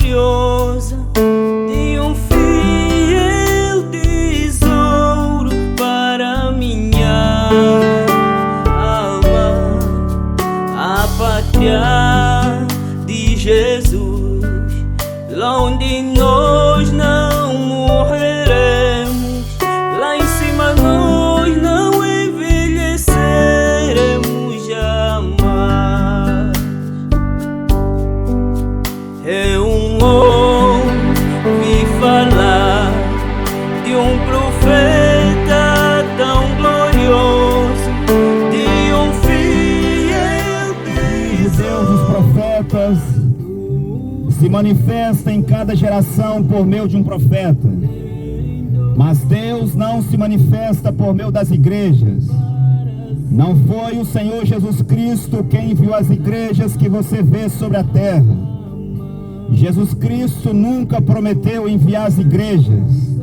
gloriosa de um fiel tesouro para minha alma, a pátria de Jesus, lá onde nós não morreremos, lá em cima nós não envelheceremos jamais. Eu ouvi falar de um profeta tão glorioso, de um fiel Deus dos profetas se manifesta em cada geração por meio de um profeta, mas Deus não se manifesta por meio das igrejas. Não foi o Senhor Jesus Cristo quem enviou as igrejas que você vê sobre a terra. Jesus Cristo nunca prometeu enviar as igrejas.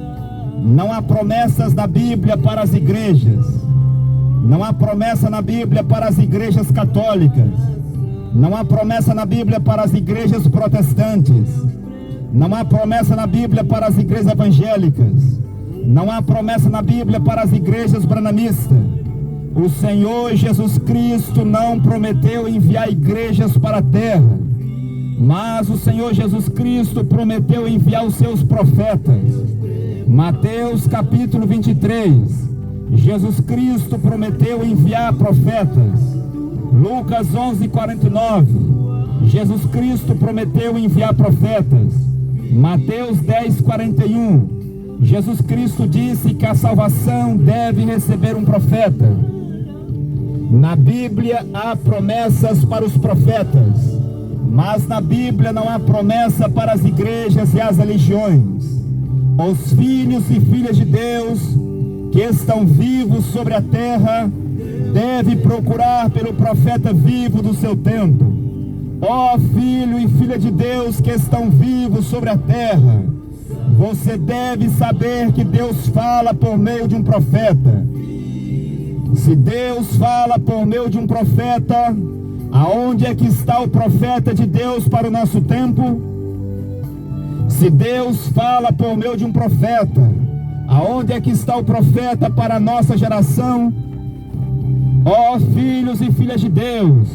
Não há promessas na Bíblia para as igrejas. Não há promessa na Bíblia para as igrejas católicas. Não há promessa na Bíblia para as igrejas protestantes. Não há promessa na Bíblia para as igrejas evangélicas. Não há promessa na Bíblia para as igrejas branamistas. O Senhor Jesus Cristo não prometeu enviar igrejas para a terra, mas o Senhor Jesus Cristo prometeu enviar os seus profetas. Mateus capítulo 23, Jesus Cristo prometeu enviar profetas. Lucas 11:49, Jesus Cristo prometeu enviar profetas. Mateus 10:41, Jesus Cristo disse que a salvação deve receber um profeta. Na Bíblia há promessas para os profetas, mas na Bíblia não há promessa para as igrejas e as religiões. Os filhos e filhas de Deus que estão vivos sobre a terra devem procurar pelo profeta vivo do seu tempo. Ó filho e filha de Deus que estão vivos sobre a terra, você deve saber que Deus fala por meio de um profeta. Se Deus fala por meio de um profeta, aonde é que está o profeta de Deus para o nosso tempo? Se Deus fala por meio de um profeta, aonde é que está o profeta para a nossa geração? Ó filhos e filhas de Deus,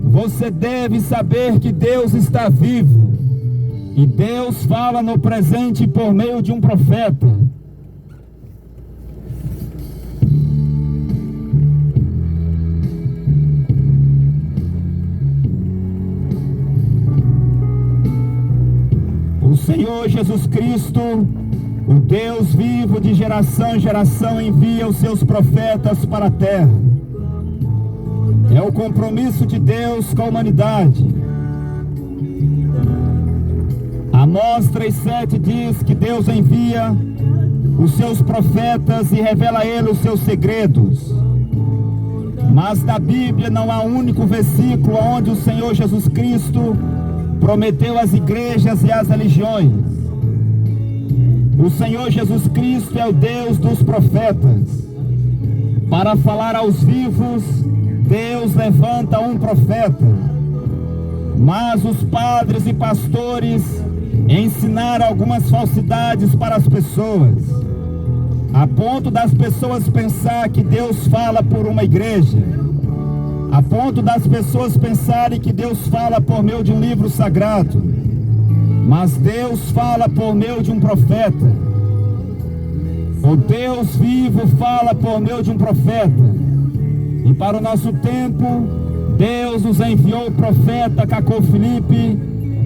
você deve saber que Deus está vivo. E Deus fala no presente por meio de um profeta. O Senhor Jesus Cristo, o Deus vivo de geração em geração, envia os seus profetas para a terra. É o compromisso de Deus com a humanidade. Amós 3:7 diz que Deus envia os seus profetas e revela a eles os seus segredos. Mas na Bíblia não há um único versículo onde o Senhor Jesus Cristo prometeu às igrejas e às religiões. O Senhor Jesus Cristo é o Deus dos profetas. Para falar aos vivos, Deus levanta um profeta. Mas os padres e pastores ensinaram algumas falsidades para as pessoas, a ponto das pessoas pensar que Deus fala por uma igreja, a ponto das pessoas pensarem que Deus fala por meio de um livro sagrado. Mas Deus fala por meio de um profeta. O Deus vivo fala por meio de um profeta. E para o nosso tempo, Deus nos enviou o profeta Cacô Filipe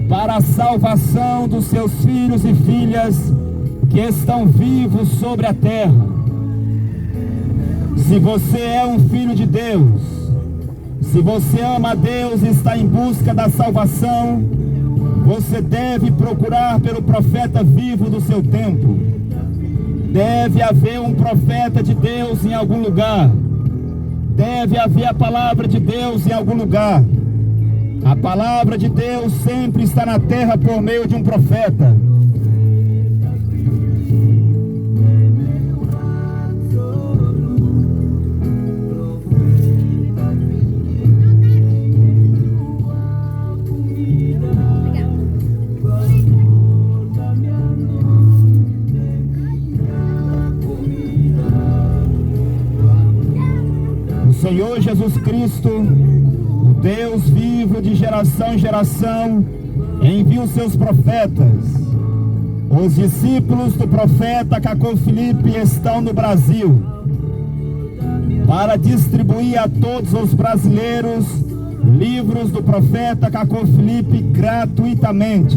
para a salvação dos seus filhos e filhas que estão vivos sobre a terra. Se você é um filho de Deus, se você ama a Deus e está em busca da salvação, você deve procurar pelo profeta vivo do seu tempo. Deve haver um profeta de Deus em algum lugar. Deve haver a palavra de Deus em algum lugar. A palavra de Deus sempre está na terra por meio de um profeta. Senhor Jesus Cristo, o Deus vivo de geração em geração, envia os seus profetas. Os discípulos do profeta Cacô Filipe estão no Brasil para distribuir a todos os brasileiros livros do profeta Cacô Filipe gratuitamente.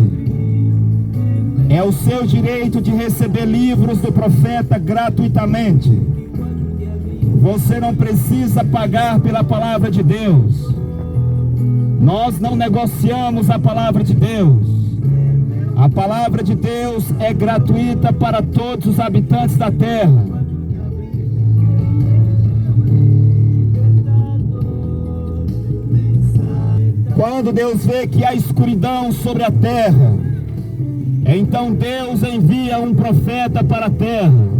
É o seu direito de receber livros do profeta gratuitamente. Você não precisa pagar pela palavra de Deus. Nós não negociamos a palavra de Deus. A palavra de Deus é gratuita para todos os habitantes da terra. Quando Deus vê que há escuridão sobre a terra, então Deus envia um profeta para a terra,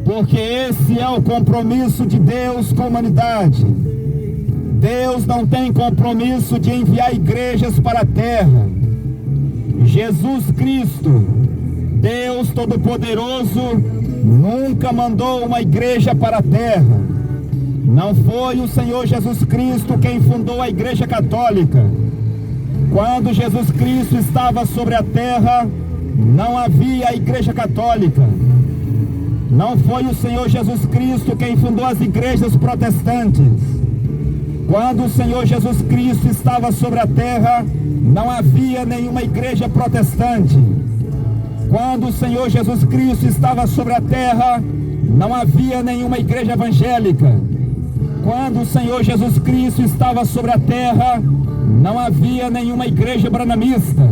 porque esse é o compromisso de Deus com a humanidade. Deus não tem compromisso de enviar igrejas para a terra. Jesus Cristo, Deus Todo-Poderoso, nunca mandou uma igreja para a terra. Não foi o Senhor Jesus Cristo quem fundou a Igreja Católica. Quando Jesus Cristo estava sobre a terra, não havia a Igreja Católica. Não foi o Senhor Jesus Cristo quem fundou as igrejas protestantes. Quando o Senhor Jesus Cristo estava sobre a terra, não havia nenhuma igreja protestante. Quando o Senhor Jesus Cristo estava sobre a terra, não havia nenhuma igreja evangélica. Quando o Senhor Jesus Cristo estava sobre a terra, não havia nenhuma igreja branamista.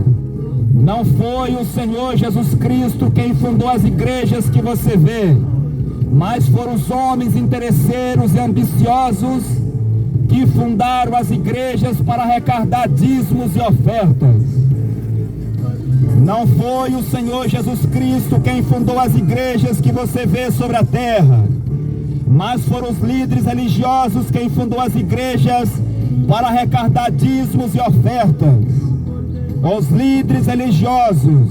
Não foi o Senhor Jesus Cristo quem fundou as igrejas que você vê, mas foram os homens interesseiros e ambiciosos que fundaram as igrejas para arrecadar dízimos e ofertas. Não foi o Senhor Jesus Cristo quem fundou as igrejas que você vê sobre a terra, mas foram os líderes religiosos quem fundou as igrejas para arrecadar dízimos e ofertas. Os líderes religiosos,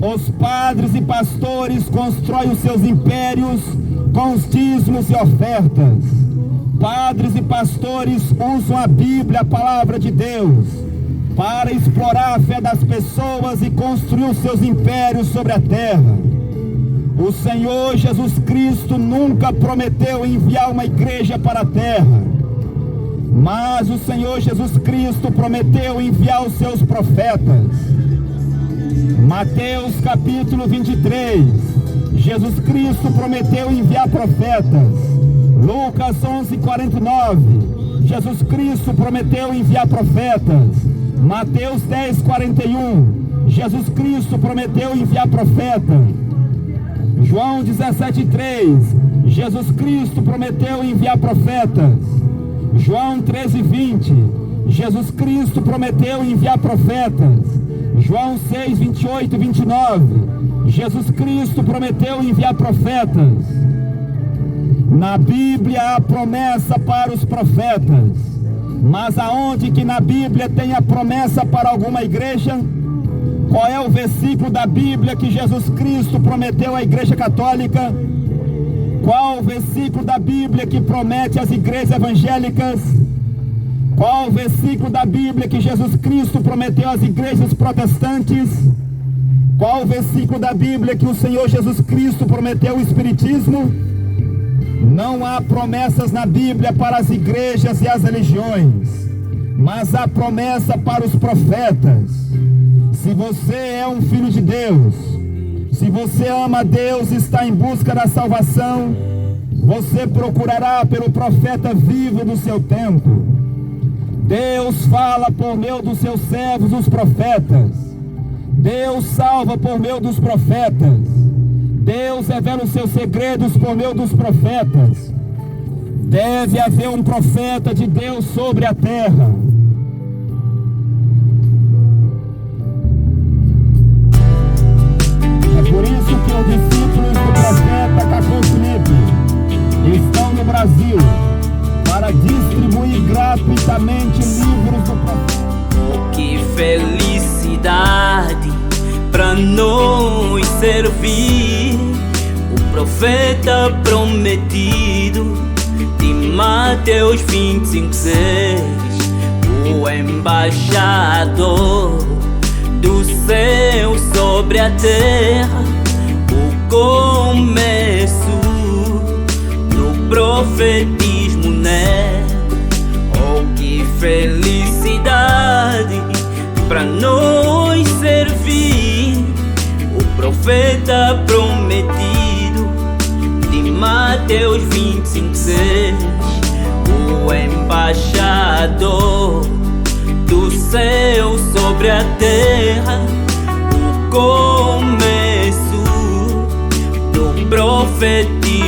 os padres e pastores constroem os seus impérios com os dízimos e ofertas. Padres e pastores usam a Bíblia, a palavra de Deus, para explorar a fé das pessoas e construir os seus impérios sobre a terra. O Senhor Jesus Cristo nunca prometeu enviar uma igreja para a terra, mas o Senhor Jesus Cristo prometeu enviar os seus profetas. Mateus capítulo 23, Jesus Cristo prometeu enviar profetas. Lucas 11:49, Jesus Cristo prometeu enviar profetas. Mateus 10:41, Jesus Cristo prometeu enviar profetas. João 17:3, Jesus Cristo prometeu enviar profetas. João 13:20, Jesus Cristo prometeu enviar profetas. João 6:28 e 29, Jesus Cristo prometeu enviar profetas. Na Bíblia há promessa para os profetas, mas aonde que na Bíblia tem a promessa para alguma igreja? Qual é o versículo da Bíblia que Jesus Cristo prometeu à Igreja Católica? Qual o versículo da Bíblia que promete às igrejas evangélicas? Qual o versículo da Bíblia que Jesus Cristo prometeu às igrejas protestantes? Qual o versículo da Bíblia que o Senhor Jesus Cristo prometeu ao Espiritismo? Não há promessas na Bíblia para as igrejas e as religiões, mas há promessa para os profetas. Se você é um filho de Deus, se você ama a Deus e está em busca da salvação, você procurará pelo profeta vivo do seu tempo. Deus fala por meio dos seus servos, os profetas. Deus salva por meio dos profetas. Deus revela os seus segredos por meio dos profetas. Deve haver um profeta de Deus sobre a terra. É por isso que os discípulos do profeta Cacô Filipe estão no Brasil para distribuir gratuitamente livros do profeta. Que felicidade para nós servir o profeta prometido de Mateus 25:6. O embaixador do céu sobre a terra, o começo do profetismo, né? Oh, que felicidade pra nós servir o profeta prometido de Mateus 25:6. O embaixador do céu sobre a terra, o começo do profetismo.